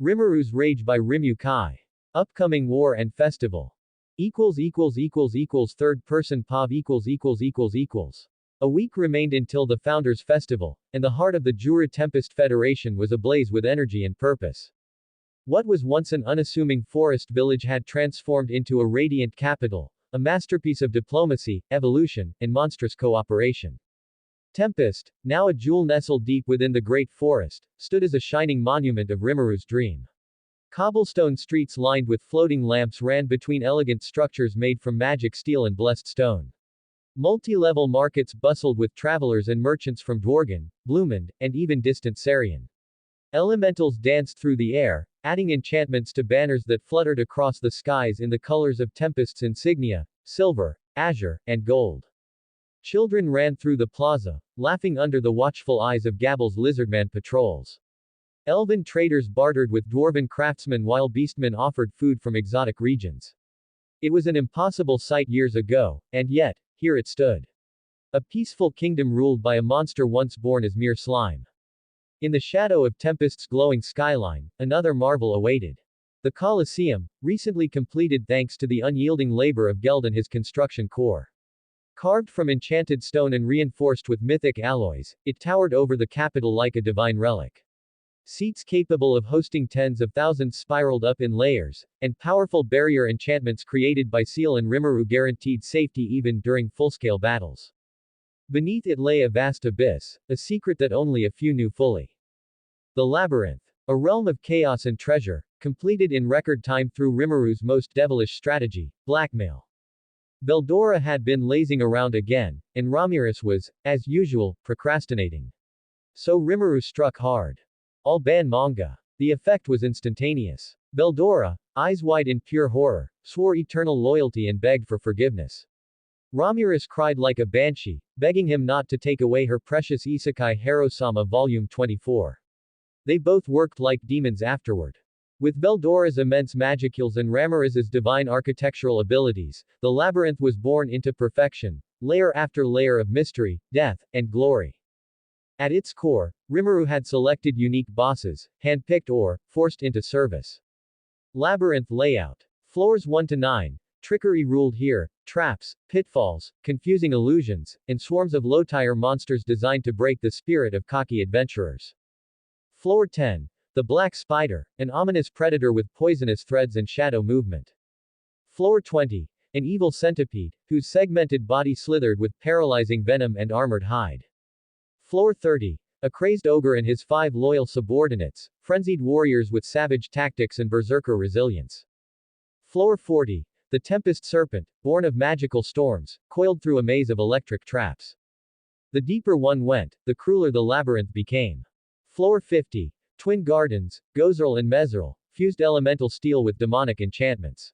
Rimuru's Rage by Rimu-chi. Upcoming War and Festival. Third person POV. A week remained until the Founders' Festival, and the heart of the Jura Tempest Federation was ablaze with energy and purpose. What was once an unassuming forest village had transformed into a radiant capital, a masterpiece of diplomacy, evolution, and monstrous cooperation. Tempest, now a jewel nestled deep within the great forest, stood as a shining monument of Rimuru's dream. Cobblestone streets lined with floating lamps ran between elegant structures made from magic steel and blessed stone. Multi-level markets bustled with travelers and merchants from Dworgen, Blumend, and even distant Sarian. Elementals danced through the air, adding enchantments to banners that fluttered across the skies in the colors of Tempest's insignia, silver, azure, and gold. Children ran through the plaza, laughing under the watchful eyes of Gabble's lizardman patrols. Elven traders bartered with dwarven craftsmen while beastmen offered food from exotic regions. It was an impossible sight years ago, and yet, here it stood. A peaceful kingdom ruled by a monster once born as mere slime. In the shadow of Tempest's glowing skyline, another marvel awaited. The Colosseum, recently completed thanks to the unyielding labor of Geld and his construction corps. Carved from enchanted stone and reinforced with mythic alloys, it towered over the capital like a divine relic. Seats capable of hosting tens of thousands spiraled up in layers, and powerful barrier enchantments created by Seal and Rimuru guaranteed safety even during full-scale battles. Beneath it lay a vast abyss, a secret that only a few knew fully. The Labyrinth. A realm of chaos and treasure, completed in record time through Rimuru's most devilish strategy, blackmail. Veldora had been lazing around again, and Ramirez was, as usual, procrastinating. So Rimuru struck hard. All ban manga. The effect was instantaneous. Veldora, eyes wide in pure horror, swore eternal loyalty and begged for forgiveness. Ramirez cried like a banshee, begging him not to take away her precious Isekai Hero-sama Volume 24. They both worked like demons afterward. With Veldora's immense magicals and Ramirez's divine architectural abilities, the labyrinth was born into perfection, layer after layer of mystery, death, and glory. At its core, Rimuru had selected unique bosses, handpicked or forced into service. Labyrinth layout. Floors 1 to 9. Trickery ruled here, traps, pitfalls, confusing illusions, and swarms of low-tier monsters designed to break the spirit of cocky adventurers. Floor 10. The Black Spider, an ominous predator with poisonous threads and shadow movement. Floor 20. An evil centipede, whose segmented body slithered with paralyzing venom and armored hide. Floor 30. A crazed ogre and his 5 loyal subordinates, frenzied warriors with savage tactics and berserker resilience. Floor 40. The Tempest Serpent, born of magical storms, coiled through a maze of electric traps. The deeper one went, the crueler the labyrinth became. Floor 50. Twin Gardens, Gozerl and Mezerl, fused elemental steel with demonic enchantments.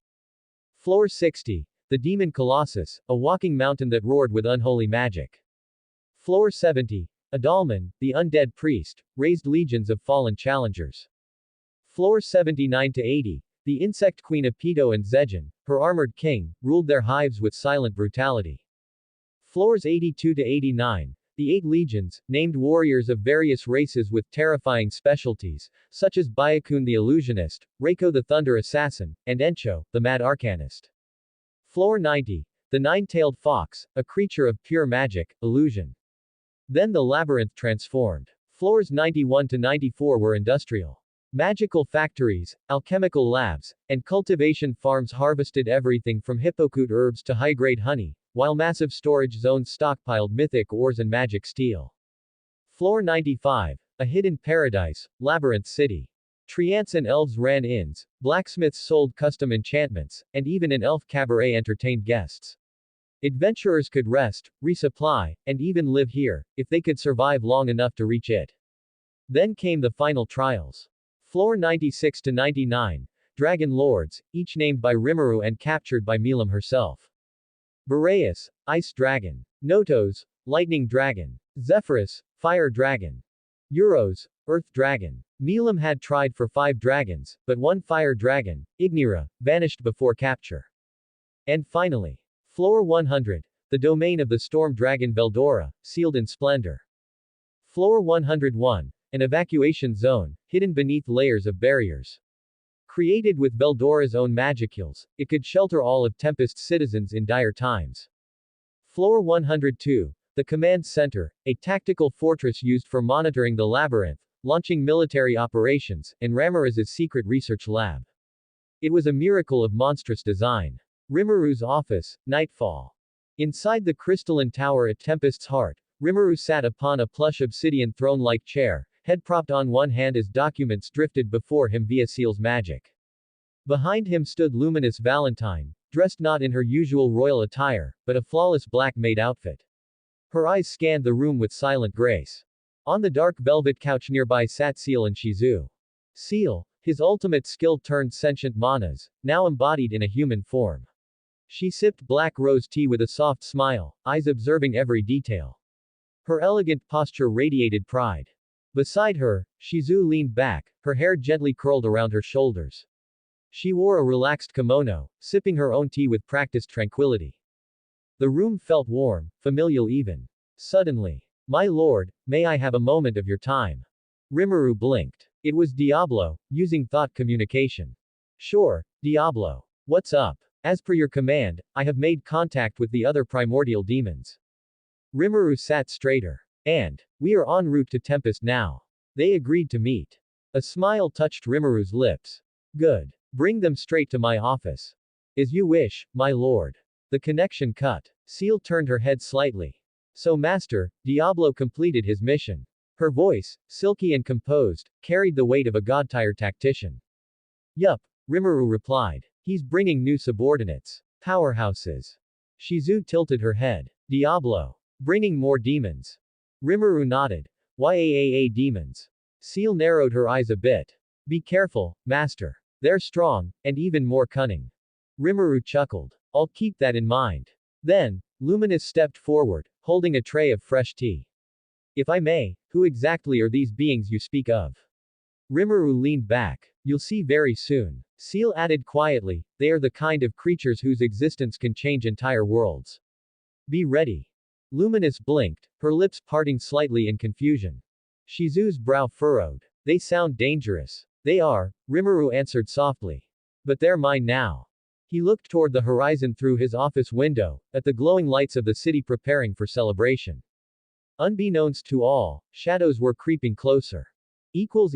Floor 60. The Demon Colossus, a walking mountain that roared with unholy magic. Floor 70. Adalman, the undead priest, raised legions of fallen challengers. Floor 79 to 80. The insect queen Apito and Zejin, her armored king, ruled their hives with silent brutality. Floors 82 to 89. The 8 legions, named warriors of various races with terrifying specialties, such as Byakun the illusionist, Reiko the thunder assassin, and Encho, the mad arcanist. Floor 90. The nine-tailed fox, a creature of pure magic, illusion. Then the labyrinth transformed. Floors 91 to 94 were industrial. Magical factories, alchemical labs, and cultivation farms harvested everything from hippocute herbs to high-grade honey, while massive storage zones stockpiled mythic ores and magic steel. Floor 95. A hidden paradise, Labyrinth City. Treants and elves ran inns, blacksmiths sold custom enchantments, and even an elf cabaret entertained guests. Adventurers could rest, resupply, and even live here, if they could survive long enough to reach it. Then came the final trials. Floor 96 to 99. Dragon Lords, each named by Rimuru and captured by Milam herself. Boreas, Ice Dragon. Notos, Lightning Dragon. Zephyrus, Fire Dragon. Euros, Earth Dragon. Milam had tried for 5 dragons, but one Fire Dragon, Ignira, vanished before capture. And finally, Floor 100. The domain of the storm dragon Veldora, sealed in splendor. Floor 101. an evacuation zone, hidden beneath layers of barriers. Created with Veldora's own magicules, it could shelter all of Tempest's citizens in dire times. Floor 102, the command center, a tactical fortress used for monitoring the labyrinth, launching military operations, and Ramirez's secret research lab. It was a miracle of monstrous design. Rimuru's office, nightfall. Inside the crystalline tower at Tempest's heart, Rimuru sat upon a plush obsidian throne-like chair, head propped on one hand as documents drifted before him via Seal's magic. Behind him stood luminous Valentine, dressed not in her usual royal attire, but a flawless black maid outfit. Her eyes scanned the room with silent grace. On the dark velvet couch nearby sat Seal and Shizu. Seal, his ultimate skill turned sentient manas, now embodied in a human form. She sipped black rose tea with a soft smile, eyes observing every detail. Her elegant posture radiated pride. Beside her, Shizu leaned back, her hair gently curled around her shoulders. She wore a relaxed kimono, sipping her own tea with practiced tranquility. The room felt warm, familial even. Suddenly, "My lord, may I have a moment of your time?" Rimuru blinked. It was Diablo, using thought communication. "Sure, Diablo. What's up? As per your command, I have made contact with the other primordial demons." Rimuru sat straighter. "And, we are en route to Tempest now. They agreed to meet." A smile touched Rimuru's lips. "Good. Bring them straight to my office." "As you wish, my lord." The connection cut. Seal turned her head slightly. "So Master, Diablo completed his mission." Her voice, silky and composed, carried the weight of a god-tired tactician. "Yup," Rimuru replied. "He's bringing new subordinates. Powerhouses." Shizu tilted her head. "Diablo. Bringing more demons." Rimuru nodded. "Yaaa demons." Seal narrowed her eyes a bit. "Be careful, Master. They're strong, and even more cunning." Rimuru chuckled. "I'll keep that in mind." Then, Luminous stepped forward, holding a tray of fresh tea. "If I may, who exactly are these beings you speak of?" Rimuru leaned back. "You'll see very soon." Seal added quietly, "They are the kind of creatures whose existence can change entire worlds. Be ready." Luminous blinked, her lips parting slightly in confusion. Shizu's brow furrowed. "They sound dangerous." "They are," Rimuru answered softly. "But they're mine now." He looked toward the horizon through his office window, at the glowing lights of the city preparing for celebration. Unbeknownst to all, shadows were creeping closer. Meanwhile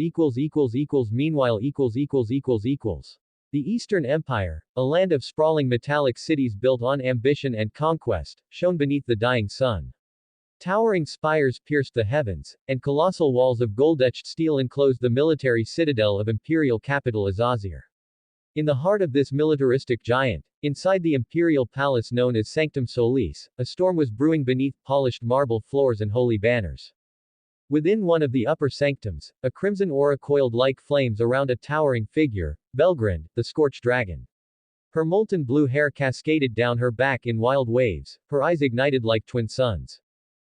The Eastern Empire, a land of sprawling metallic cities built on ambition and conquest, shone beneath the dying sun. Towering spires pierced the heavens, and colossal walls of gold-etched steel enclosed the military citadel of imperial capital Azazir. In the heart of this militaristic giant, inside the imperial palace known as Sanctum Solis, a storm was brewing beneath polished marble floors and holy banners. Within one of the upper sanctums, a crimson aura coiled like flames around a towering figure, Belgrind, the scorched dragon. Her molten blue hair cascaded down her back in wild waves, her eyes ignited like twin suns.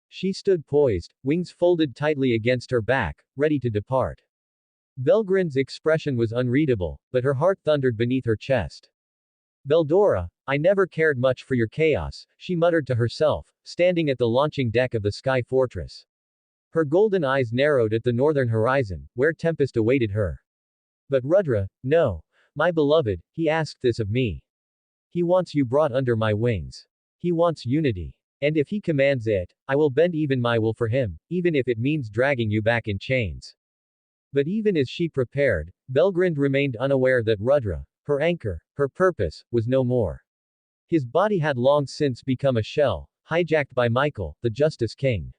She stood poised, wings folded tightly against her back, ready to depart. Belgrind's expression was unreadable, but her heart thundered beneath her chest. "Beldora, I never cared much for your chaos," she muttered to herself, standing at the launching deck of the Sky Fortress. Her golden eyes narrowed at the northern horizon, where Tempest awaited her. "But Rudra, no. My beloved, he asked this of me. He wants you brought under my wings. He wants unity. And if he commands it, I will bend even my will for him, even if it means dragging you back in chains." But even as she prepared, Belgrind remained unaware that Rudra, her anchor, her purpose, was no more. His body had long since become a shell, hijacked by Michael, the Justice King.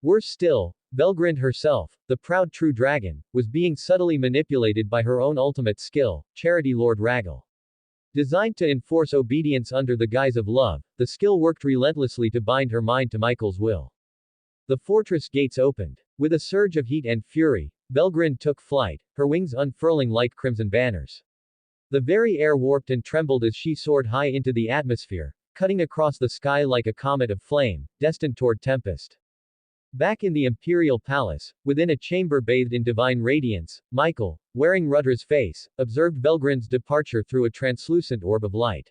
Worse still, Belgrind herself, the proud true dragon, was being subtly manipulated by her own ultimate skill, Charity Lord Ragal. Designed to enforce obedience under the guise of love, the skill worked relentlessly to bind her mind to Michael's will. The fortress gates opened. With a surge of heat and fury, Belgrind took flight, her wings unfurling like crimson banners. The very air warped and trembled as she soared high into the atmosphere, cutting across the sky like a comet of flame, destined toward Tempest. Back in the imperial palace, within a chamber bathed in divine radiance, Michael, wearing Rudra's face, observed Belgrind's departure through a translucent orb of light.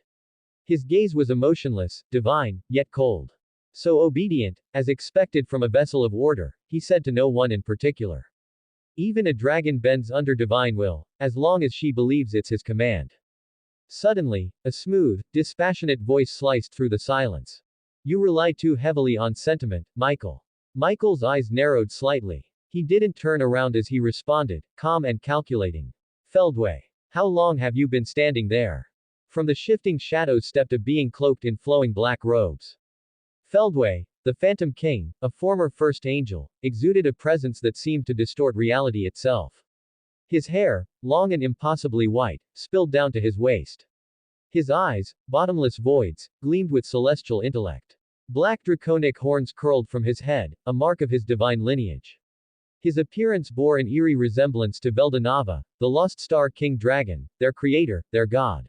His gaze was emotionless, divine, yet cold. So obedient, as expected from a vessel of order, he said to no one in particular. Even a dragon bends under divine will, as long as she believes it's his command. Suddenly, a smooth, dispassionate voice sliced through the silence. You rely too heavily on sentiment, Michael. Michael's eyes narrowed slightly. He didn't turn around as he responded, calm and calculating. Feldway. How long have you been standing there? From the shifting shadows stepped a being cloaked in flowing black robes. Feldway, the Phantom King, a former First Angel, exuded a presence that seemed to distort reality itself. His hair, long and impossibly white, spilled down to his waist. His eyes, bottomless voids, gleamed with celestial intellect. Black draconic horns curled from his head, a mark of his divine lineage. His appearance bore an eerie resemblance to Veldanava, the Lost Star King Dragon, their creator, their god.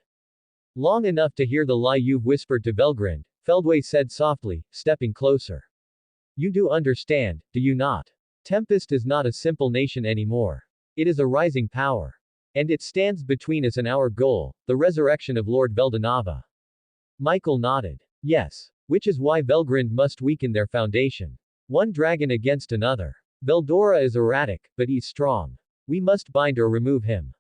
Long enough to hear the lie you've whispered to Velgrind, Feldway said softly, stepping closer. You do understand, do you not? Tempest is not a simple nation anymore. It is a rising power. And it stands between us and our goal, the resurrection of Lord Veldanava. Michael nodded. Yes. Which is why Velgrind must weaken their foundation. One dragon against another. Veldora is erratic, but he's strong. We must bind or remove him.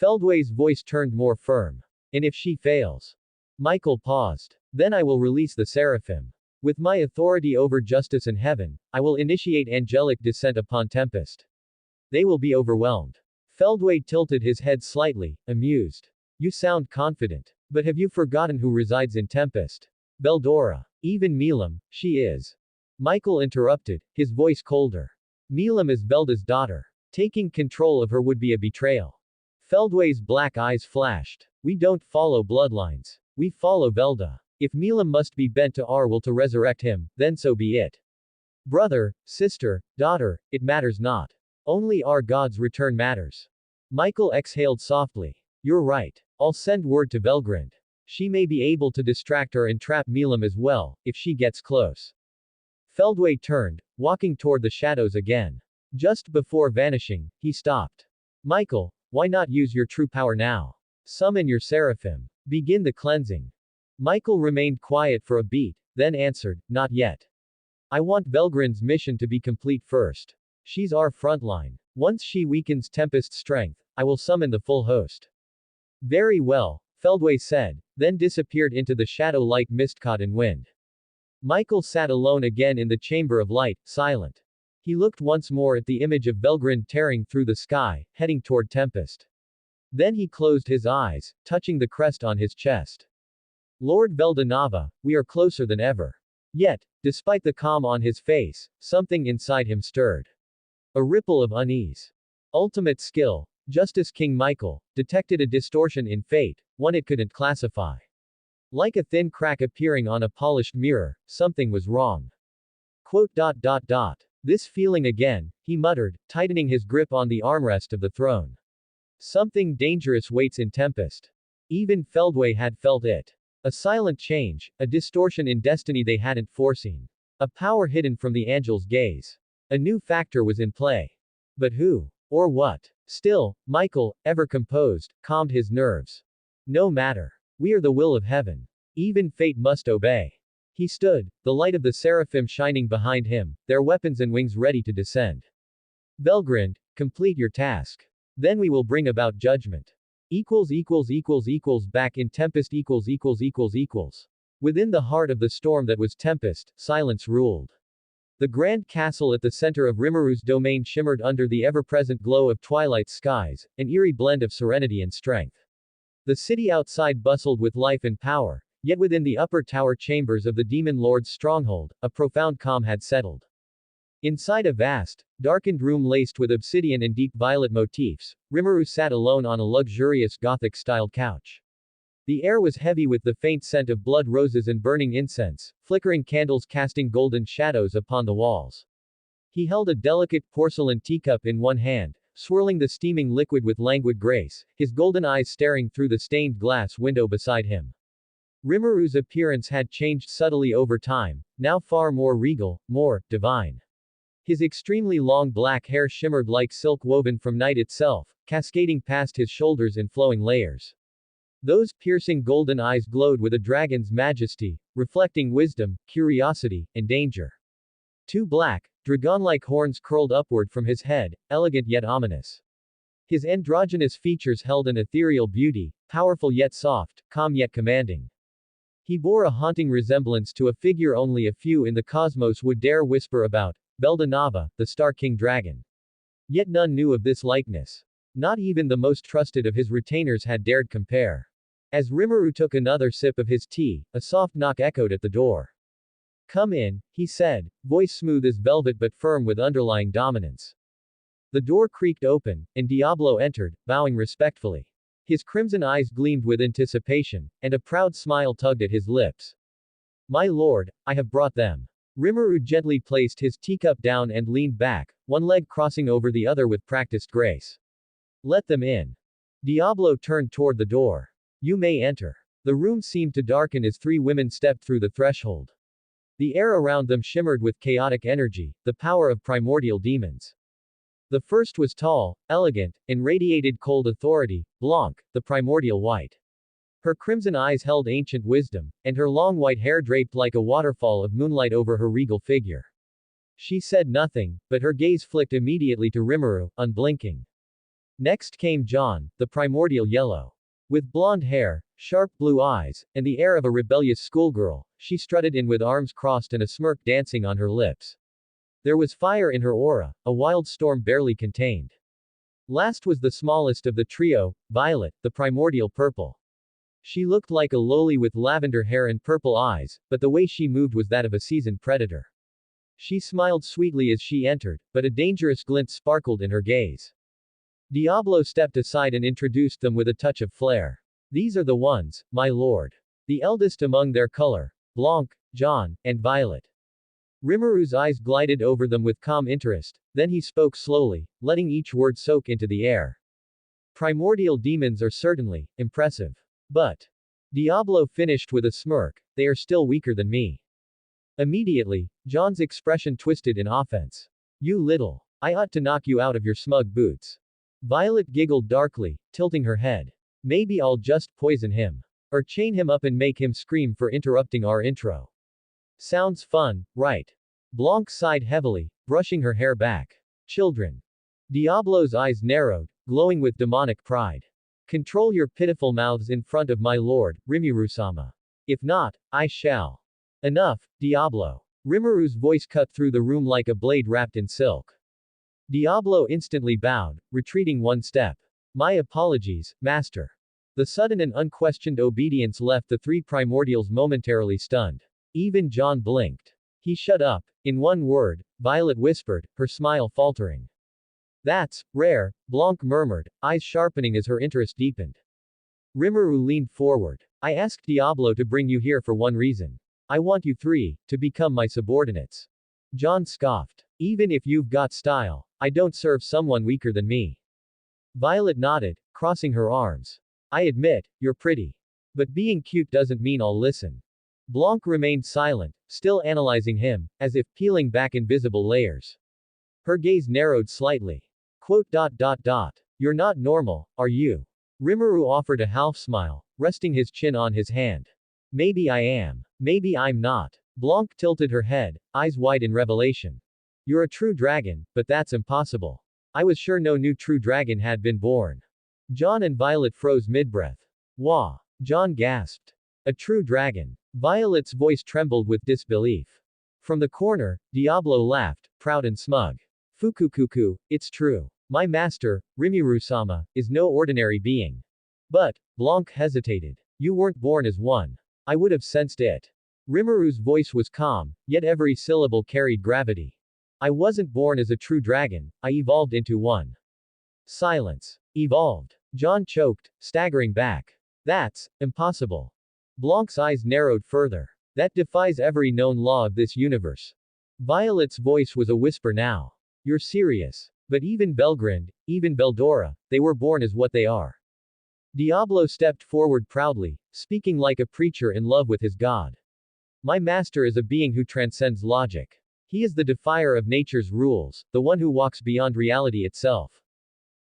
Feldway's voice turned more firm. And if she fails? Michael paused. Then I will release the seraphim. With my authority over justice and heaven, I will initiate angelic descent upon Tempest. They will be overwhelmed. Feldway tilted his head slightly, amused. You sound confident. But have you forgotten who resides in Tempest? Veldora. Even Milam, she is. Michael interrupted, his voice colder. Milam is Velda's daughter. Taking control of her would be a betrayal. Feldway's black eyes flashed. We don't follow bloodlines. We follow Velda. If Milam must be bent to our will to resurrect him, then so be it. Brother, sister, daughter, it matters not. Only our God's return matters. Michael exhaled softly. You're right. I'll send word to Velgrind. She may be able to distract or entrap Milam as well, if she gets close. Feldway turned, walking toward the shadows again. Just before vanishing, he stopped. Michael, why not use your true power now? Summon your seraphim. Begin the cleansing. Michael remained quiet for a beat, then answered, not yet. I want Velgrind's mission to be complete first. She's our frontline. Once she weakens Tempest's strength, I will summon the full host. Very well, Feldway said, then disappeared into the shadow like mist caught in wind. Michael sat alone again in the chamber of light, silent. He looked once more at the image of Velgrind tearing through the sky, heading toward Tempest. Then he closed his eyes, touching the crest on his chest. Lord Veldanava, we are closer than ever. Yet, despite the calm on his face, something inside him stirred. A ripple of unease. Ultimate skill. Justice King Michael detected a distortion in fate, one it couldn't classify. Like a thin crack appearing on a polished mirror, something was wrong. This feeling again, he muttered, tightening his grip on the armrest of the throne. Something dangerous waits in Tempest. Even Feldway had felt it. A silent change, a distortion in destiny they hadn't foreseen. A power hidden from the angel's gaze. A new factor was in play. But who? Or what? Still, Michael, ever composed, calmed his nerves. No matter. We are the will of heaven. Even fate must obey. He stood, the light of the seraphim shining behind him, their weapons and wings ready to descend. Velgrind, complete your task. Then we will bring about judgment. Back in Tempest Within the heart of the storm that was Tempest, silence ruled. The grand castle at the center of Rimuru's domain shimmered under the ever-present glow of twilight skies, an eerie blend of serenity and strength. The city outside bustled with life and power, yet within the upper tower chambers of the demon lord's stronghold, a profound calm had settled. Inside a vast, darkened room laced with obsidian and deep violet motifs, Rimuru sat alone on a luxurious Gothic-styled couch. The air was heavy with the faint scent of blood roses and burning incense, flickering candles casting golden shadows upon the walls. He held a delicate porcelain teacup in one hand, swirling the steaming liquid with languid grace, his golden eyes staring through the stained glass window beside him. Rimuru's appearance had changed subtly over time, now far more regal, more divine. His extremely long black hair shimmered like silk woven from night itself, cascading past his shoulders in flowing layers. Those piercing golden eyes glowed with a dragon's majesty, reflecting wisdom, curiosity, and danger. Two black, Dragon-like horns curled upward from his head, elegant yet ominous. His androgynous features held an ethereal beauty, powerful yet soft, calm yet commanding. He bore a haunting resemblance to a figure only a few in the cosmos would dare whisper about, Beldanava, the Star King Dragon. Yet none knew of this likeness. Not even the most trusted of his retainers had dared compare. As Rimuru took another sip of his tea, a soft knock echoed at the door. "Come in," he said, voice smooth as velvet but firm with underlying dominance. The door creaked open, and Diablo entered, bowing respectfully. His crimson eyes gleamed with anticipation, and a proud smile tugged at his lips. "My lord, I have brought them." Rimuru gently placed his teacup down and leaned back, one leg crossing over the other with practiced grace. "Let them in." Diablo turned toward the door. "You may enter." The room seemed to darken as three women stepped through the threshold. The air around them shimmered with chaotic energy, the power of primordial demons. The first was tall, elegant, and radiated cold authority, Blanc, the primordial white. Her crimson eyes held ancient wisdom, and her long white hair draped like a waterfall of moonlight over her regal figure. She said nothing, but her gaze flicked immediately to Rimuru, unblinking. Next came John, the primordial yellow. With blonde hair, sharp blue eyes, and the air of a rebellious schoolgirl, she strutted in with arms crossed and a smirk dancing on her lips. There was fire in her aura, a wild storm barely contained. Last was the smallest of the trio, Violet, the primordial purple. She looked like a loli with lavender hair and purple eyes, but the way she moved was that of a seasoned predator. She smiled sweetly as she entered, but a dangerous glint sparkled in her gaze. Diablo stepped aside and introduced them with a touch of flair. "These are the ones, my lord. The eldest among their color, Blanc, John, and Violet." Rimuru's eyes glided over them with calm interest, then he spoke slowly, letting each word soak into the air. "Primordial demons are certainly impressive. But," Diablo finished with a smirk, "they are still weaker than me." Immediately, John's expression twisted in offense. "You little. I ought to knock you out of your smug boots." Violet giggled darkly, tilting her head. "Maybe I'll just poison him. Or chain him up and make him scream for interrupting our intro. Sounds fun, right?" Blanc sighed heavily, brushing her hair back. "Children." Diablo's eyes narrowed, glowing with demonic pride. "Control your pitiful mouths in front of my lord, Rimuru-sama. If not, I shall." "Enough, Diablo." Rimuru's voice cut through the room like a blade wrapped in silk. Diablo instantly bowed, retreating one step. "My apologies, master." The sudden and unquestioned obedience left the three primordials momentarily stunned. Even John blinked. "He shut up." In one word, Violet whispered, her smile faltering. "That's rare," Blanc murmured, eyes sharpening as her interest deepened. Rimuru leaned forward. "I asked Diablo to bring you here for one reason. I want you three to become my subordinates." John scoffed. "Even if you've got style, I don't serve someone weaker than me." Violet nodded, crossing her arms. "I admit, you're pretty. But being cute doesn't mean I'll listen." Blanc remained silent, still analyzing him, as if peeling back invisible layers. Her gaze narrowed slightly. Quote. "You're not normal, are you?" Rimuru offered a half smile, resting his chin on his hand. "Maybe I am. Maybe I'm not." Blanc tilted her head, eyes wide in revelation. "You're a true dragon, but that's impossible. I was sure no new true dragon had been born." John and Violet froze mid-breath. "Wah!" John gasped. "A true dragon." Violet's voice trembled with disbelief. From the corner, Diablo laughed, proud and smug. "Fukukuku, it's true. My master, Rimuru-sama, is no ordinary being." "But," Blanc hesitated. "You weren't born as one. I would have sensed it." Rimuru's voice was calm, yet every syllable carried gravity. "I wasn't born as a true dragon, I evolved into one." Silence. "Evolved." John choked, staggering back. "That's impossible." Blanc's eyes narrowed further. "That defies every known law of this universe." Violet's voice was a whisper now. "You're serious. But even Belgrand, even Beldora, they were born as what they are." Diablo stepped forward proudly, speaking like a preacher in love with his god. "My master is a being who transcends logic. He is the defier of nature's rules, the one who walks beyond reality itself."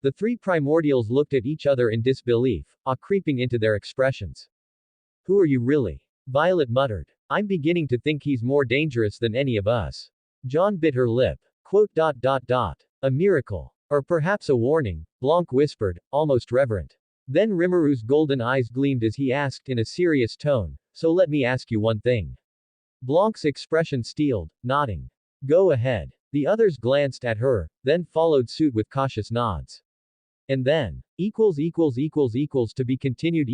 The three primordials looked at each other in disbelief, awe creeping into their expressions. "Who are you really?" Violet muttered. "I'm beginning to think he's more dangerous than any of us." John bit her lip. Quote. A miracle. Or perhaps a warning, Blanc whispered, almost reverent. Then Rimuru's golden eyes gleamed as he asked in a serious tone, so let me ask you one thing. Blanc's expression steeled, nodding. Go ahead. The others glanced at her, then followed suit with cautious nods. And then, to be continued.